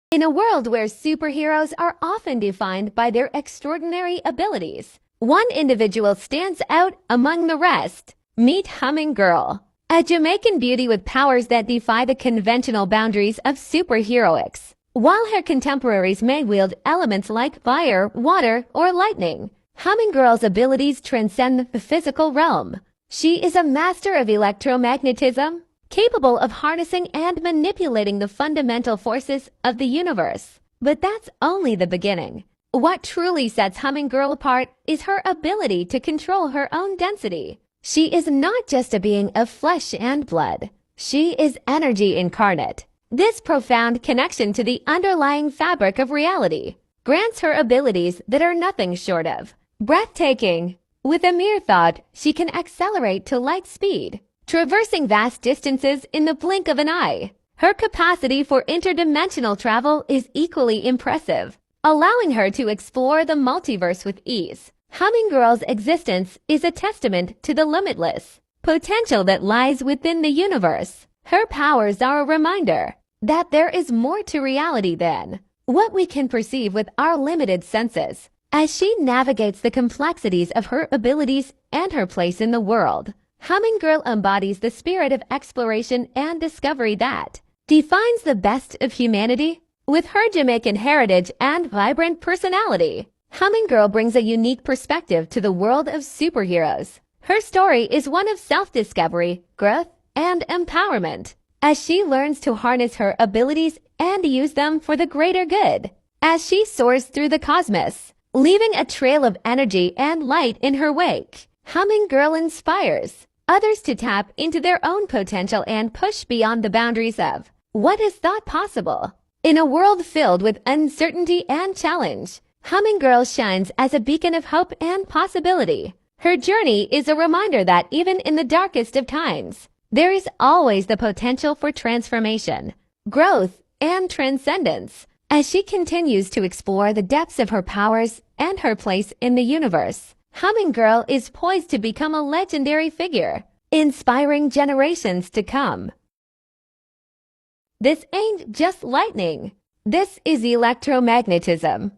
In a world where superheroes are often defined by their extraordinary abilities, one individual stands out among the rest. Meet Humming Girl, a Jamaican beauty with powers that defy the conventional boundaries of superheroics. While her contemporaries may wield elements like fire, water, or lightning, Humming Girl's abilities transcend the physical realm. She is a master of electromagnetism, capable of harnessing and manipulating the fundamental forces of the universe. But that's only the beginning. What truly sets Humming Girl apart is her ability to control her own density. She is not just a being of flesh and blood. She is energy incarnate. This profound connection to the underlying fabric of reality grants her abilities that are nothing short of breathtaking. With a mere thought, she can accelerate to light speed, traversing vast distances in the blink of an eye. Her capacity for interdimensional travel is equally impressive, allowing her to explore the multiverse with ease. Humming Girl's existence is a testament to the limitless potential that lies within the universe. Her powers are a reminder that there is more to reality than what we can perceive with our limited senses. As she navigates the complexities of her abilities and her place in the world, Humming Girl embodies the spirit of exploration and discovery that defines the best of humanity. With her Jamaican heritage and vibrant personality, Humming Girl brings a unique perspective to the world of superheroes. Her story is one of self-discovery, growth, and empowerment, as she learns to harness her abilities and use them for the greater good. As she soars through the cosmos, leaving a trail of energy and light in her wake, Humming Girl inspires others to tap into their own potential and push beyond the boundaries of what is thought possible. In a world filled with uncertainty and challenge, Humming Girl shines as a beacon of hope and possibility. Her journey is a reminder that even in the darkest of times, there is always the potential for transformation, growth, and transcendence. As she continues to explore the depths of her powers and her place in the universe, Humming Girl is poised to become a legendary figure, inspiring generations to come. This ain't just lightning. This is electromagnetism.